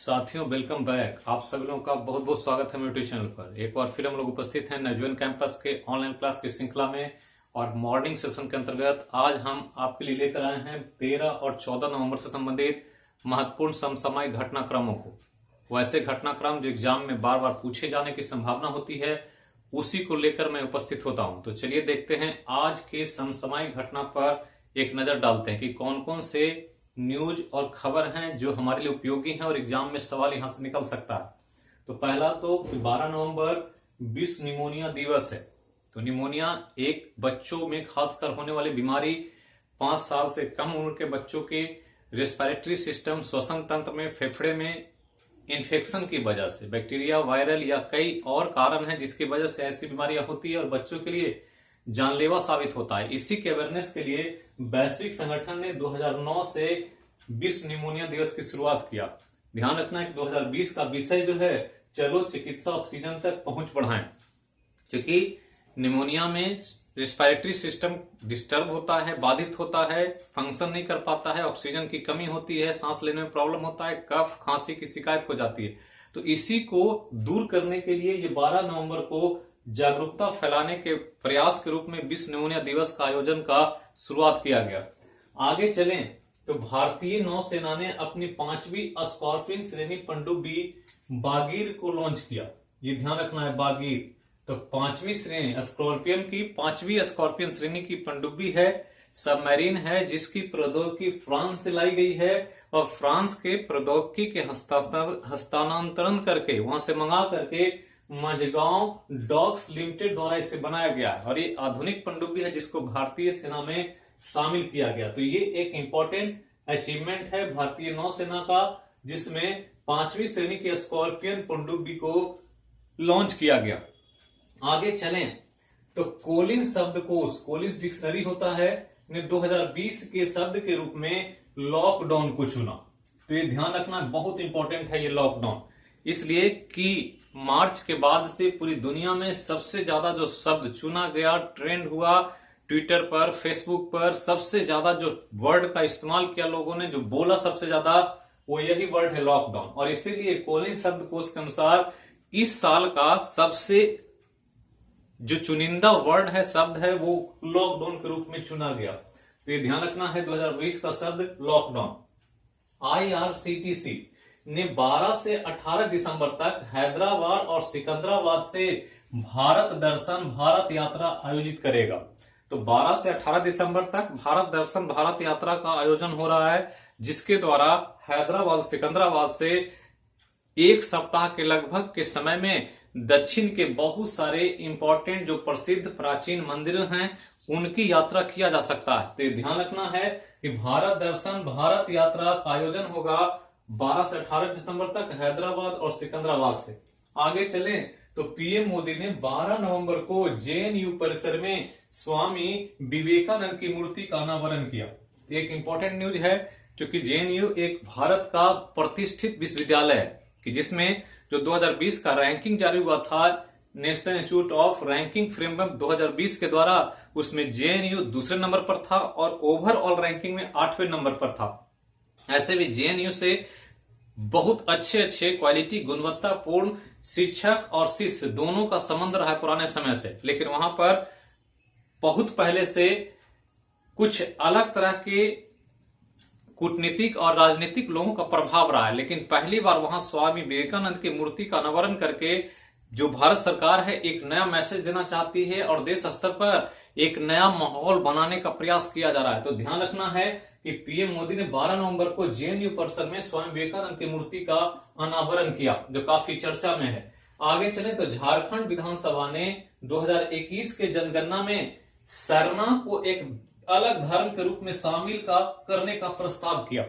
साथियों welcome back. आप सभी लोगों का बहुत बहुत स्वागत है मेरे चैनल पर। एक बार फिर हम लोग उपस्थित हैं नवजीवन कैंपस के ऑनलाइन क्लास की श्रृंखला में और मॉर्निंग सेशन के अंतर्गत आज हम आपके लिए लेकर आए हैं 13 और 14 नवंबर से संबंधित महत्वपूर्ण समसामयिक घटनाक्रमों को। वैसे घटनाक्रम जो एग्जाम में बार बार पूछे जाने की संभावना होती है, उसी को लेकर मैं उपस्थित होता हूं। तो चलिए देखते हैं आज के समसामयिक घटना पर एक नजर डालते हैं कि कौन कौन से न्यूज और खबर हैं जो हमारे लिए उपयोगी हैं और एग्जाम में सवाल यहां से निकल सकता है। तो पहला तो 12 नवंबर विश्व निमोनिया दिवस है। तो निमोनिया एक बच्चों में खासकर होने वाली बीमारी, 5 साल से कम उम्र के बच्चों के रेस्पिरेटरी सिस्टम, श्वसन तंत्र में, फेफड़े में इन्फेक्शन की वजह से, बैक्टीरिया, वायरल या कई और कारण हैं जिसकी वजह से ऐसी बीमारियां होती है और बच्चों के लिए जानलेवा साबित होता है। इसी के अवेयरनेस के लिए वैश्विक संगठन ने 2009 से विश्व निमोनिया दिवस की शुरुआत किया। ध्यान रखना है कि 2020 का विषय जो है, चलो चिकित्सा ऑक्सीजन तक पहुंच बढ़ाएं, क्योंकि निमोनिया में रेस्पिरेटरी सिस्टम डिस्टर्ब होता है, बाधित होता है, फंक्शन नहीं कर पाता है, ऑक्सीजन की कमी होती है, सांस लेने में प्रॉब्लम होता है, कफ खांसी की शिकायत हो जाती है। तो इसी को दूर करने के लिए ये 12 नवंबर को जागरूकता फैलाने के प्रयास के रूप में विश्व निमोनिया दिवस का आयोजन का शुरुआत किया गया। आगे चलें तो भारतीय नौसेना ने अपनी 5वीं स्कॉर्पियन श्रेणी पनडुब्बी बागीर को लॉन्च किया। ये ध्यान रखना है, बागीर। तो 5वीं श्रेणी स्कॉर्पियन की 5वीं स्कॉर्पियन श्रेणी की पनडुब्बी है, सबमरीन है, जिसकी प्रौद्योगिकी फ्रांस से लाई गई है और फ्रांस के प्रौद्योगिकी के हस्तांतरण करके, वहां से मंगा करके मझगांव डॉक्स लिमिटेड द्वारा इसे बनाया गया है और ये आधुनिक पनडुब्बी है जिसको भारतीय सेना में शामिल किया गया। तो ये एक इंपॉर्टेंट अचीवमेंट है भारतीय नौसेना का, जिसमें 5वीं श्रेणी की स्कॉर्पियन पनडुब्बी को लॉन्च किया गया। आगे चलें तो कोलिंस शब्दकोश, कोलिंस डिक्शनरी होता है, ने 2020 के शब्द के रूप में लॉकडाउन को चुना। तो ये ध्यान रखना बहुत इंपॉर्टेंट है ये लॉकडाउन, इसलिए कि मार्च के बाद से पूरी दुनिया में सबसे ज्यादा जो शब्द चुना गया, ट्रेंड हुआ, ट्विटर पर, फेसबुक पर सबसे ज्यादा जो वर्ड का इस्तेमाल किया लोगों ने, जो बोला सबसे ज्यादा, वो यही वर्ड है लॉकडाउन। और इसीलिए कोलिंस शब्दकोश के अनुसार इस साल का सबसे जो चुनिंदा वर्ड है, शब्द है, वो लॉकडाउन के रूप में चुना गया। तो ये ध्यान रखना है 2020 का शब्द लॉकडाउन। IRCTC ने 12 से 18 दिसंबर तक हैदराबाद और सिकंदराबाद से भारत दर्शन भारत यात्रा आयोजित करेगा। तो 12 से 18 दिसंबर तक भारत दर्शन भारत यात्रा का आयोजन हो रहा है, जिसके द्वारा हैदराबाद और सिकंदराबाद से एक सप्ताह के लगभग के समय में दक्षिण के बहुत सारे इंपॉर्टेंट जो प्रसिद्ध प्राचीन मंदिर हैं उनकी यात्रा किया जा सकता है। तो ध्यान रखना है कि भारत दर्शन भारत यात्रा का आयोजन होगा 12 से 18 दिसंबर तक हैदराबाद और सिकंदराबाद से। आगे चलें तो पीएम मोदी ने 12 नवंबर को जेएनयू परिसर में स्वामी विवेकानंद की मूर्ति का अनावरण किया। एक इंपॉर्टेंट न्यूज है, क्योंकि जेएनयू एक भारत का प्रतिष्ठित विश्वविद्यालय है कि जिसमें जो 2020 का रैंकिंग जारी हुआ था, national institute of ranking framework 2020 के द्वारा, उसमें जेएनयू दूसरे नंबर पर था और ओवरऑल रैंकिंग में 8वें नंबर पर था। ऐसे भी जेएनयू से बहुत अच्छे क्वालिटी, गुणवत्तापूर्ण शिक्षक और शिष्य दोनों का संबंध रहा है पुराने समय से, लेकिन वहां पर बहुत पहले से कुछ अलग तरह के कूटनीतिक और राजनीतिक लोगों का प्रभाव रहा है। लेकिन पहली बार वहां स्वामी विवेकानंद की मूर्ति का अनावरण करके जो भारत सरकार है एक नया मैसेज देना चाहती है और देश स्तर पर एक नया माहौल बनाने का प्रयास किया जा रहा है। तो ध्यान रखना है कि पीएम मोदी ने 12 नवंबर को जेएनयू परिसर में स्वामी विवेकानंद की मूर्ति का अनावरण किया, जो काफी चर्चा में है। आगे चले तो झारखंड विधानसभा ने 2021 के जनगणना में सरना को एक अलग धर्म के रूप में शामिल करने का प्रस्ताव किया।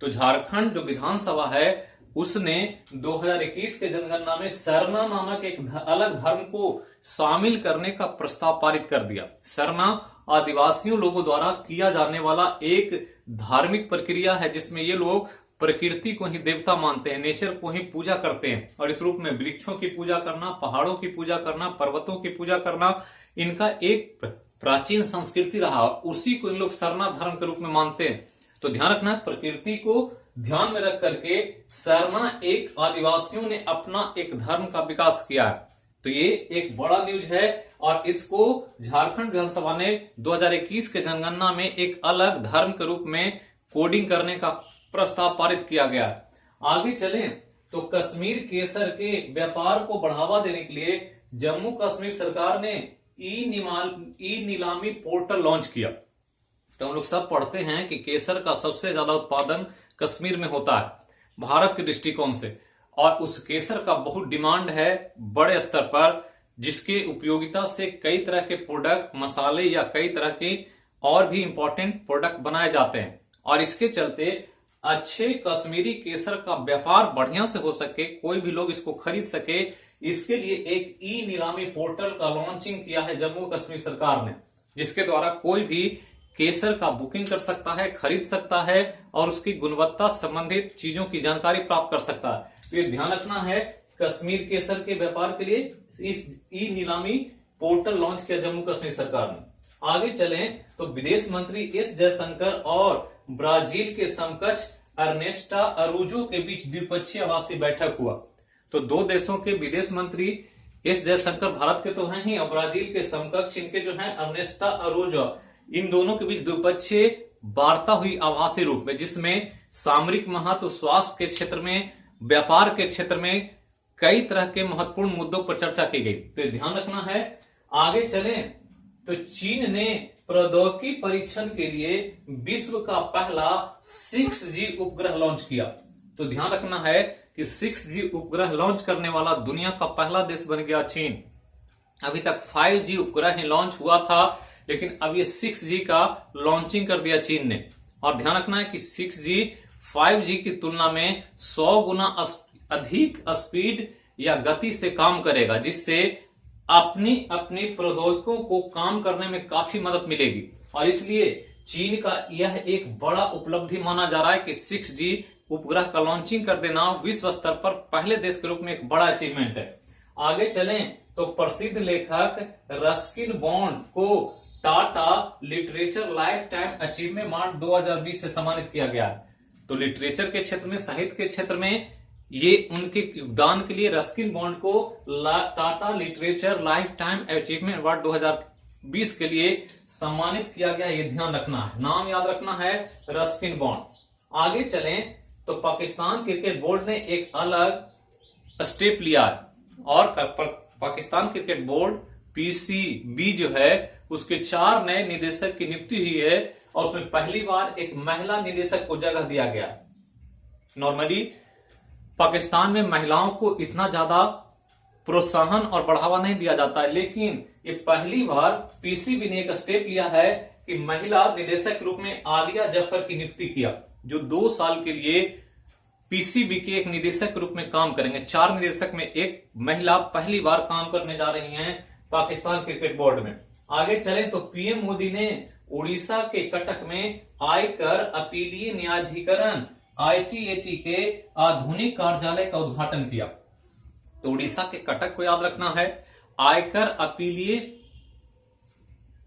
तो झारखंड जो विधानसभा है उसने 2021 के जनगणना में सरना नामक एक अलग धर्म को शामिल करने का प्रस्ताव पारित कर दिया। सरना आदिवासियों लोगों द्वारा किया जाने वाला एक धार्मिक प्रक्रिया है, जिसमें ये लोग प्रकृति को ही देवता मानते हैं, नेचर को ही पूजा करते हैं और इस रूप में वृक्षों की पूजा करना, पहाड़ों की पूजा करना, पर्वतों की पूजा करना इनका एक प्राचीन संस्कृति रहा। उसी को इन लोग सरना धर्म के रूप में मानते हैं। तो ध्यान रखना, प्रकृति को ध्यान में रख करके शर्मा एक आदिवासियों ने अपना एक धर्म का विकास किया है। तो ये एक बड़ा न्यूज है और इसको झारखंड विधानसभा ने 2021 के जनगणना में एक अलग धर्म के रूप में कोडिंग करने का प्रस्ताव पारित किया गया। आगे चलें तो कश्मीर केसर के व्यापार को बढ़ावा देने के लिए जम्मू कश्मीर सरकार ने ई नीलामी पोर्टल लॉन्च किया। तो हम लोग सब पढ़ते हैं कि केसर का सबसे ज्यादा उत्पादन कश्मीर में होता है भारत के दृष्टिकोण से, और उस केसर का बहुत डिमांड है बड़े स्तर पर, जिसके उपयोगिता से कई तरह के प्रोडक्ट, मसाले या कई तरह के और भी इंपॉर्टेंट प्रोडक्ट बनाए जाते हैं। और इसके चलते अच्छे कश्मीरी केसर का व्यापार बढ़िया से हो सके, कोई भी लोग इसको खरीद सके, इसके लिए एक ई नीलामी पोर्टल का लॉन्चिंग किया है जम्मू कश्मीर सरकार ने, जिसके द्वारा कोई भी केसर का बुकिंग कर सकता है, खरीद सकता है और उसकी गुणवत्ता संबंधित चीजों की जानकारी प्राप्त कर सकता है। तो ये ध्यान रखना है, कश्मीर केसर के व्यापार के लिए इस ई नीलामी पोर्टल लॉन्च किया जम्मू कश्मीर सरकार ने। आगे चलें तो विदेश मंत्री एस जयशंकर और ब्राजील के समकक्ष अर्नेस्टा अरूजो के बीच द्विपक्षीय आवासीय बैठक हुआ। तो दो देशों के विदेश मंत्री एस जयशंकर भारत के तो हैं ही, और ब्राजील के समकक्ष इनके जो हैं अर्नेस्टा अरूजो, इन दोनों के बीच द्विपक्षीय वार्ता हुई आभासी रूप में, जिसमें सामरिक महत्व, स्वास्थ्य के क्षेत्र में, व्यापार के क्षेत्र में कई तरह के महत्वपूर्ण मुद्दों पर चर्चा की गई। तो ध्यान रखना है। आगे चलें तो चीन ने प्रौद्योगिकी परीक्षण के लिए विश्व का पहला 6G उपग्रह लॉन्च किया। तो ध्यान रखना है कि 6G उपग्रह लॉन्च करने वाला दुनिया का पहला देश बन गया चीन। अभी तक 5G उपग्रह ही लॉन्च हुआ था, लेकिन अब ये 6G का लॉन्चिंग कर दिया चीन ने। और ध्यान रखना है कि 6G 5G की तुलना में 100 गुना अधिक स्पीड या गति से काम करेगा, जिससे अपनी प्रौद्योगिकियों को काम करने में काफी मदद मिलेगी। और इसलिए चीन का यह एक बड़ा उपलब्धि माना जा रहा है कि 6G उपग्रह का लॉन्चिंग कर देना विश्व स्तर पर पहले देश के रूप में एक बड़ा अचीवमेंट है। आगे चलें तो प्रसिद्ध लेखक रस्किन बॉन्ड को Tata literature life time achievement award 2020 से सम्मानित किया गया। तो लिटरेचर के क्षेत्र में, साहित्य के क्षेत्र में ये उनके योगदान के लिए रस्किन बॉन्ड को Tata literature life time achievement award 2020 के लिए सम्मानित किया गया। ये ध्यान रखना है, नाम याद रखना है, रस्किन बॉन्ड। आगे चलें तो पाकिस्तान क्रिकेट बोर्ड ने एक अलग स्टेप लिया और पाकिस्तान क्रिकेट बोर्ड पीसीबी जो है उसके 4 नए निदेशक की नियुक्ति हुई है और उसमें पहली बार एक महिला निदेशक को जगह दिया गया। नॉर्मली पाकिस्तान में महिलाओं को इतना ज्यादा प्रोत्साहन और बढ़ावा नहीं दिया जाता है, लेकिन ये पहली बार पीसीबी ने एक स्टेप लिया है कि महिला निदेशक के रूप में आलिया जफर की नियुक्ति किया, जो 2 साल के लिए पीसीबी के एक निदेशक के रूप में काम करेंगे। 4 निदेशक में एक महिला पहली बार काम करने जा रही हैं पाकिस्तान क्रिकेट बोर्ड में। आगे चलें तो पीएम मोदी ने उड़ीसा के कटक में आयकर अपीलीय न्यायाधिकरण आईटीएटी के आधुनिक कार्यालय का उद्घाटन किया। तो उड़ीसा के कटक को याद रखना है, आयकर अपीलीय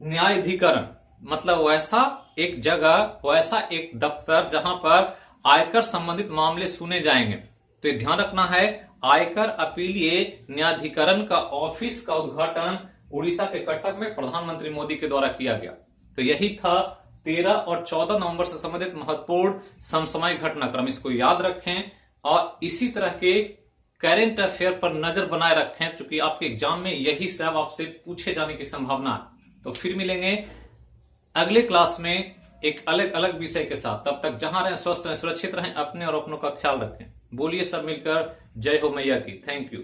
न्यायाधिकरण मतलब वैसा एक जगह, वैसा एक दफ्तर जहां पर आयकर संबंधित मामले सुने जाएंगे। तो ये ध्यान रखना है, आयकर अपीलीय न्यायाधिकरण का ऑफिस का उद्घाटन उड़ीसा के कटक में प्रधानमंत्री मोदी के द्वारा किया गया। तो यही था 13 और 14 नवंबर से संबंधित महत्वपूर्ण समसामयिक घटनाक्रम। इसको याद रखें और इसी तरह के करंट अफेयर पर नजर बनाए रखें, क्योंकि आपके एग्जाम में यही सब आपसे पूछे जाने की संभावना है। तो फिर मिलेंगे अगले क्लास में एक अलग अलग विषय के साथ। तब तक जहां रहें स्वस्थ रहें, सुरक्षित रहें, अपने और अपनों का ख्याल रखें। बोलिए सब मिलकर जय हो मैया की। Thank you.